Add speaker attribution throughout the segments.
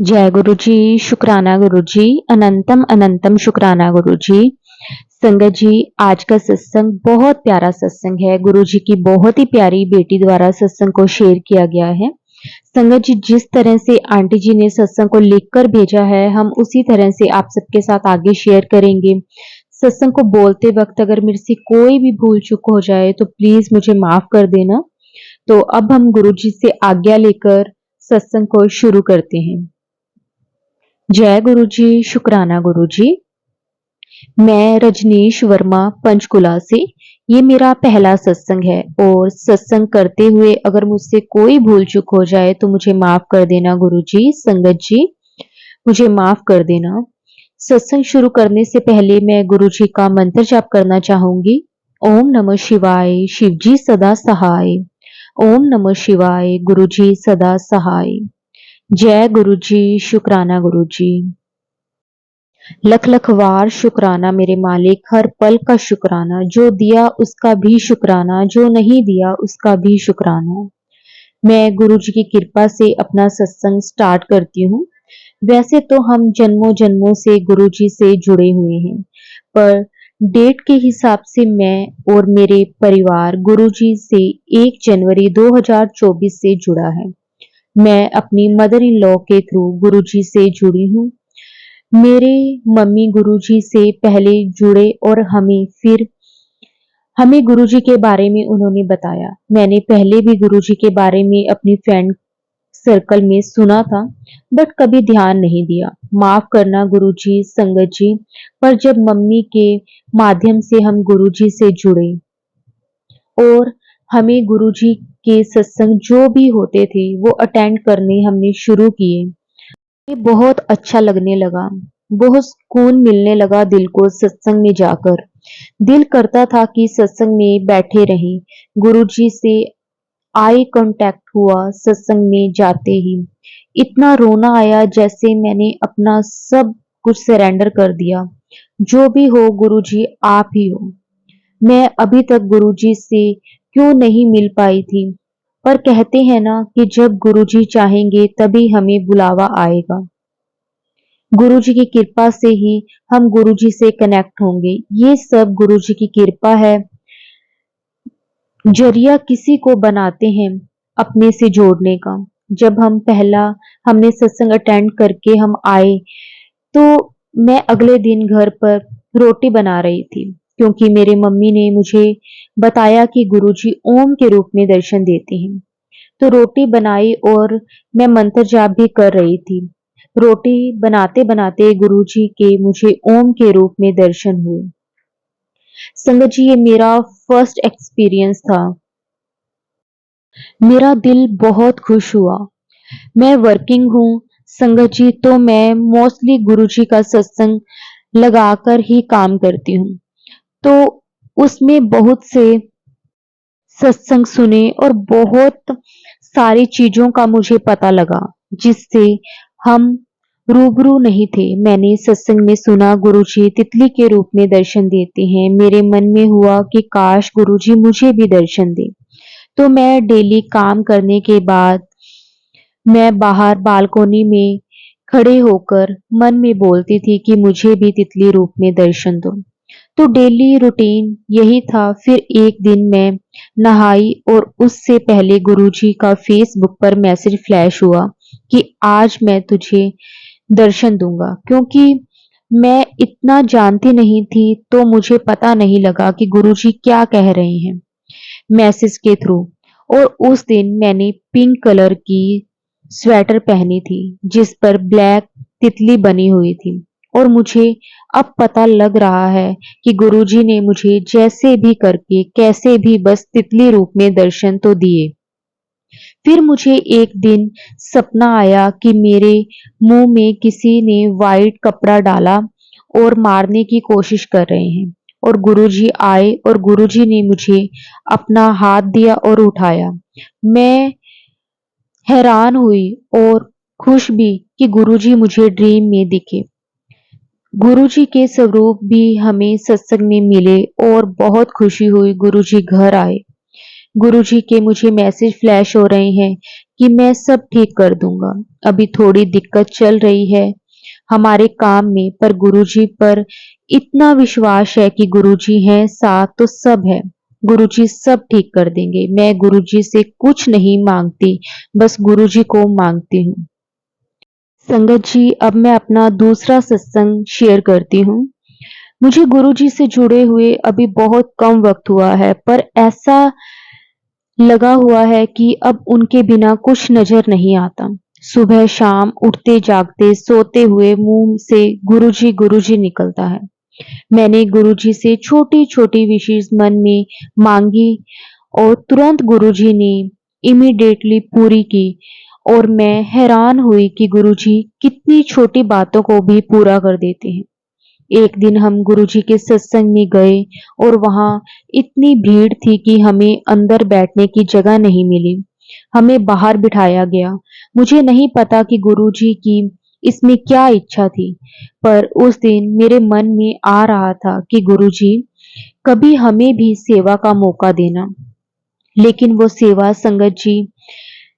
Speaker 1: जय गुरु जी, शुक्राना गुरु जी, अनंतम अनंतम शुक्राना गुरु जी। संगत जी, आज का सत्संग बहुत प्यारा सत्संग है। गुरु जी की बहुत ही प्यारी बेटी द्वारा सत्संग को शेयर किया गया है। संगत जी, जिस तरह से आंटी जी ने सत्संग को लिखकर भेजा है, हम उसी तरह से आप सबके साथ आगे शेयर करेंगे। सत्संग को बोलते वक्त अगर मेरे से कोई भी भूल चूक हो जाए तो प्लीज मुझे माफ कर देना। तो अब हम गुरु जी से आज्ञा लेकर सत्संग को शुरू करते हैं। जय गुरु जी, शुक्राना गुरु जी। मैं रजनीश वर्मा पंचकुला से, ये मेरा पहला सत्संग है और सत्संग करते हुए अगर मुझसे कोई भूल चूक हो जाए तो मुझे माफ कर देना गुरु जी। संगत जी, मुझे माफ कर देना। सत्संग शुरू करने से पहले मैं गुरु जी का मंत्र जाप करना चाहूंगी। ओम नमः शिवाय, शिव जी सदा सहाय। ओम नमः शिवाय, गुरु जी सदा सहाय। जय गुरु जी, शुक्राना गुरु जी। लख लख वार शुक्राना मेरे मालिक, हर पल का शुक्राना। जो दिया उसका भी शुक्राना, जो नहीं दिया उसका भी शुक्राना। मैं गुरु जी की कृपा से अपना सत्संग स्टार्ट करती हूँ। वैसे तो हम जन्मों जन्मों से गुरु जी से जुड़े हुए हैं, पर डेट के हिसाब से मैं और मेरे परिवार गुरु जी से 1 जनवरी 2024 से जुड़ा है। मैं अपनी मदर इन लॉ के थ्रू गुरुजी से जुड़ी हूँ। मेरे मम्मी गुरुजी से पहले जुड़े और हमें गुरुजी के बारे में उन्होंने बताया। मैंने पहले भी गुरुजी के बारे में अपनी फ्रेंड सर्कल में सुना था, बट कभी ध्यान नहीं दिया। माफ करना गुरुजी, संगत जी, पर जब मम्मी के माध्यम से हम गुरुजी से जुड़े और हमें गुरुजी के सत्संग जो भी होते थे वो अटेंड करने हमने शुरू किए। ये बहुत अच्छा लगने लगा, बहुत सुकून मिलने लगा दिल को सत्संग में जाकर। दिल करता था कि सत्संग में बैठे रहें। गुरुजी से आई कांटेक्ट हुआ सत्संग में जाते ही। इतना रोना आया जैसे मैंने अपना सब कुछ सरेंडर कर दिया। जो भी हो गुरुजी, आप ही हो। मैं अभी तक गुरुजी से क्यों नहीं मिल पाई थी, पर कहते हैं ना कि जब गुरुजी चाहेंगे तभी हमें बुलावा आएगा। गुरुजी की कृपा से ही हम गुरुजी से कनेक्ट होंगे। ये सब गुरुजी की कृपा है। जरिया किसी को बनाते हैं अपने से जोड़ने का। जब हमने सत्संग अटेंड करके हम आए, तो मैं अगले दिन घर पर रोटी बना रही थी, क्योंकि मेरे मम्मी ने मुझे बताया कि गुरुजी ओम के रूप में दर्शन देते हैं। तो रोटी बनाई और मैं मंत्र जाप भी कर रही थी। रोटी बनाते बनाते गुरुजी के मुझे ओम के रूप में दर्शन हुए। संगत जी, ये मेरा फर्स्ट एक्सपीरियंस था। मेरा दिल बहुत खुश हुआ। मैं वर्किंग हूँ संगत जी, तो मैं मोस्टली गुरुजी का सत्संग लगाकर ही काम करती हूँ। तो उसमें बहुत से सत्संग सुने और बहुत सारी चीजों का मुझे पता लगा जिससे हम रूबरू नहीं थे। मैंने सत्संग में सुना गुरुजी तितली के रूप में दर्शन देते हैं। मेरे मन में हुआ कि काश गुरुजी मुझे भी दर्शन दे। तो मैं डेली काम करने के बाद मैं बाहर बालकोनी में खड़े होकर मन में बोलती थी कि मुझे भी तितली रूप में दर्शन दो। तो डेली रूटीन यही था। फिर एक दिन मैं नहाई और उससे पहले गुरुजी का फेसबुक पर मैसेज फ्लैश हुआ कि आज मैं तुझे दर्शन दूंगा। क्योंकि मैं इतना जानती नहीं थी तो मुझे पता नहीं लगा कि गुरुजी क्या कह रहे हैं मैसेज के थ्रू। और उस दिन मैंने पिंक कलर की स्वेटर पहनी थी जिस पर ब्लैक तितली बनी हुई थी। और मुझे अब पता लग रहा है कि गुरुजी ने मुझे जैसे भी करके कैसे भी बस तितली रूप में दर्शन तो दिए। फिर मुझे एक दिन सपना आया कि मेरे मुंह में किसी ने वाइट कपड़ा डाला और मारने की कोशिश कर रहे हैं। और गुरुजी आए और गुरुजी ने मुझे अपना हाथ दिया और उठाया। मैं हैरान हुई और खुश भी कि गुरुजी मुझे ड्रीम में दिखे। गुरुजी के स्वरूप भी हमें सत्संग में मिले और बहुत खुशी हुई। गुरुजी घर आए। गुरुजी के मुझे मैसेज फ्लैश हो रहे हैं कि मैं सब ठीक कर दूंगा। अभी थोड़ी दिक्कत चल रही है हमारे काम में, पर गुरुजी पर इतना विश्वास है कि गुरुजी हैं साथ तो सब है। गुरुजी सब ठीक कर देंगे। मैं गुरुजी से कुछ नहीं मांगती, बस गुरुजी को मांगती हूँ। संगत जी, अब मैं अपना दूसरा सत्संग शेयर करती हूँ। मुझे गुरुजी से जुड़े हुए अभी बहुत कम वक्त हुआ है, पर ऐसा लगा हुआ है कि अब उनके बिना कुछ नजर नहीं आता। सुबह शाम उठते जागते सोते हुए मुंह से गुरुजी गुरुजी निकलता है। मैंने गुरुजी से छोटी छोटी विशेष मन में मांगी और तुरंत गुरुजी ने इमीडिएटली पूरी की। और मैं हैरान हुई कि गुरुजी कितनी छोटी बातों को भी पूरा कर देते हैं। एक दिन हम गुरुजी के सत्संग में गए और वहां इतनी भीड़ थी कि हमें अंदर बैठने की जगह नहीं मिली। हमें बाहर बिठाया गया। मुझे नहीं पता कि गुरुजी की इसमें क्या इच्छा थी, पर उस दिन मेरे मन में आ रहा था कि गुरुजी कभी हमें भी सेवा का मौका देना। लेकिन वो सेवा संगत जी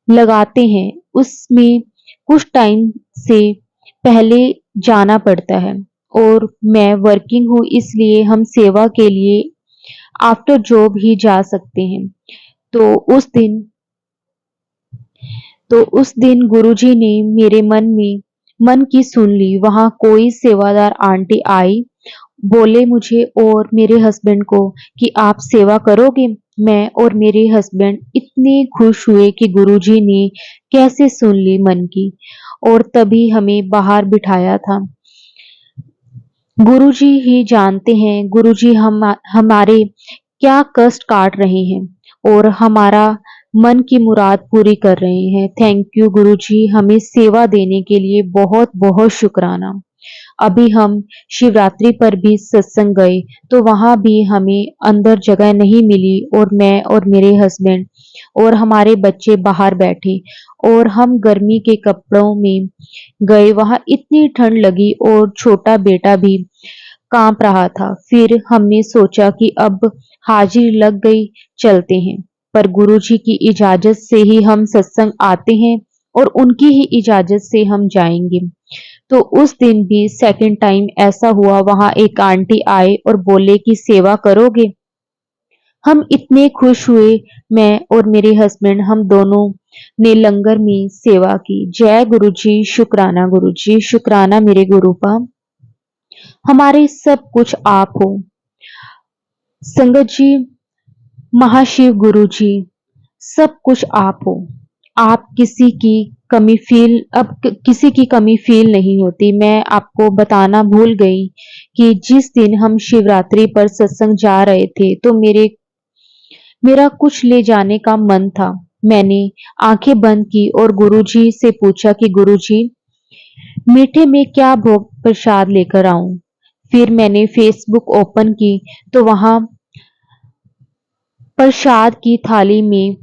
Speaker 1: लगाते हैं, उसमें कुछ टाइम से पहले जाना पड़ता है। और मैं वर्किंग हूँ, इसलिए हम सेवा के लिए आफ्टर जॉब ही जा सकते हैं। तो उस दिन गुरुजी ने मेरे मन की सुन ली। वहां कोई सेवादार आंटी आई, बोले मुझे और मेरे हस्बैंड को कि आप सेवा करोगे। मैं और मेरे हस्बैंड इतने खुश हुए कि गुरुजी ने कैसे सुन ली मन की, और तभी हमें बाहर बिठाया था। गुरुजी ही जानते हैं गुरुजी हमारे क्या कष्ट काट रहे हैं और हमारा मन की मुराद पूरी कर रहे हैं। थैंक यू गुरुजी, हमें सेवा देने के लिए बहुत बहुत शुक्राना। अभी हम शिवरात्रि पर भी सत्संग गए तो वहां भी हमें अंदर जगह नहीं मिली, और मैं और मेरे हस्बैंड और हमारे बच्चे बाहर बैठे और हम गर्मी के कपड़ों में गए। वहां इतनी ठंड लगी और छोटा बेटा भी कांप रहा था। फिर हमने सोचा कि अब हाजिरी लग गई, चलते हैं। पर गुरुजी की इजाजत से ही हम सत्संग आते हैं और उनकी ही इजाजत से हम जाएंगे। तो उस दिन भी सेकंड टाइम ऐसा हुआ। वहां एक आंटी आए और बोले कि सेवा करोगे। हम इतने खुश हुए, मैं और मेरे हस्बैंड, हम दोनों ने लंगर में सेवा की। जय गुरु जी शुक्राना मेरे गुरुपा, हमारे सब कुछ आप हो। संगत जी, महाशिव गुरु जी, सब कुछ आप हो। आप किसी की किसी की कमी फील नहीं होती। मैं आपको बताना भूल गई कि जिस दिन हम शिवरात्रि पर सत्संग जा रहे थे तो मेरा कुछ ले जाने का मन था। मैंने आंखें बंद की और गुरुजी से पूछा कि गुरुजी, मीठे में क्या भोग प्रसाद लेकर आऊं। फिर मैंने फेसबुक ओपन की तो वहां प्रसाद की थाली में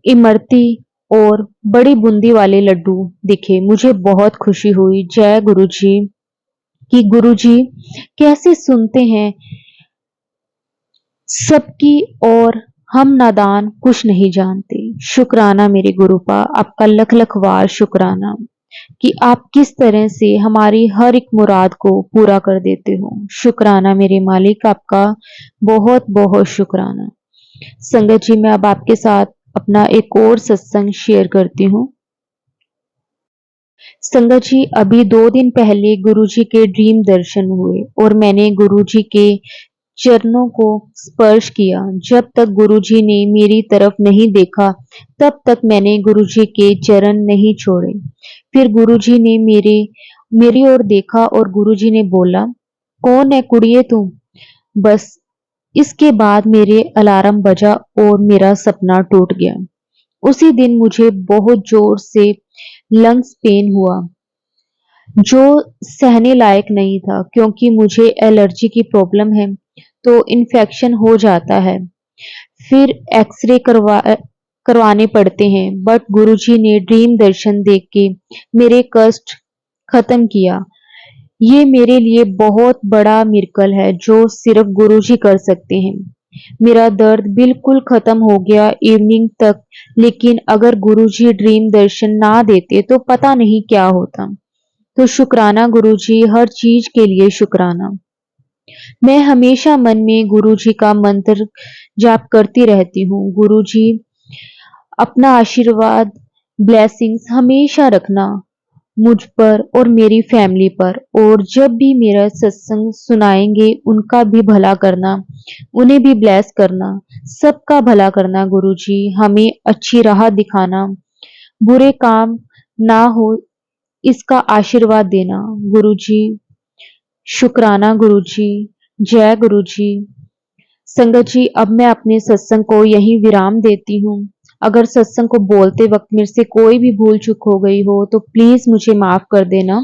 Speaker 1: इमरती और बड़ी बूंदी वाले लड्डू दिखे। मुझे बहुत खुशी हुई। जय गुरुजी कि गुरुजी कैसे सुनते हैं सबकी, और हम नादान कुछ नहीं जानते। शुक्राना मेरे गुरुपा, आपका लख लख वार शुक्राना कि आप किस तरह से हमारी हर एक मुराद को पूरा कर देते हो। शुक्राना मेरे मालिक, आपका बहुत बहुत शुक्राना। संगत जी, मैं अब आपके साथ अपना एक और सत्संग शेयर करती हूँ। संगत जी, अभी 2 दिन पहले गुरुजी के ड्रीम दर्शन हुए और मैंने गुरुजी के चरणों को स्पर्श किया। जब तक गुरुजी ने मेरी तरफ नहीं देखा तब तक मैंने गुरुजी के चरण नहीं छोड़े। फिर गुरुजी ने मेरी ओर देखा और गुरुजी ने बोला, कौन है कुड़िए तू। बस इसके बाद मेरे अलार्म बजा और मेरा सपना टूट गया। उसी दिन मुझे बहुत जोर से लंग्स पेन हुआ जो सहने लायक नहीं था, क्योंकि मुझे एलर्जी की प्रॉब्लम है तो इन्फेक्शन हो जाता है। फिर एक्सरे करवाने पड़ते हैं, बट गुरुजी ने ड्रीम दर्शन देख के मेरे कष्ट खत्म किया। ये मेरे लिए बहुत बड़ा मिरेकल है जो सिर्फ गुरुजी कर सकते हैं। मेरा दर्द बिल्कुल खत्म हो गया इवनिंग तक, लेकिन अगर गुरुजी ड्रीम दर्शन ना देते तो पता नहीं क्या होता। तो शुक्राना गुरुजी, हर चीज के लिए शुक्राना। मैं हमेशा मन में गुरुजी का मंत्र जाप करती रहती हूँ। गुरुजी, अपना आशीर्वाद, ब्लेसिंग्स हमेशा रखना मुझ पर और मेरी फैमिली पर, और जब भी मेरा सत्संग सुनाएंगे उनका भी भला करना, उन्हें भी ब्लेस करना, सबका भला करना गुरुजी, हमें अच्छी राह दिखाना, बुरे काम ना हो इसका आशीर्वाद देना गुरुजी। शुक्राना गुरुजी, जय गुरुजी। संगत जी, अब मैं अपने सत्संग को यहीं विराम देती हूँ। अगर सत्संग को बोलते वक्त मेरे से कोई भी भूल चूक हो गई हो तो प्लीज मुझे माफ कर देना।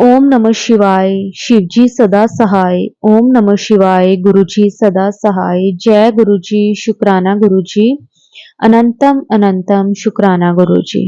Speaker 1: ओम नमः शिवाय, शिव जी सदा सहाय। ओम नमः शिवाय, गुरु जी सदा सहाय। जय गुरु जी, शुक्राना गुरु जी, अनंतम अनंतम शुक्राना गुरु जी।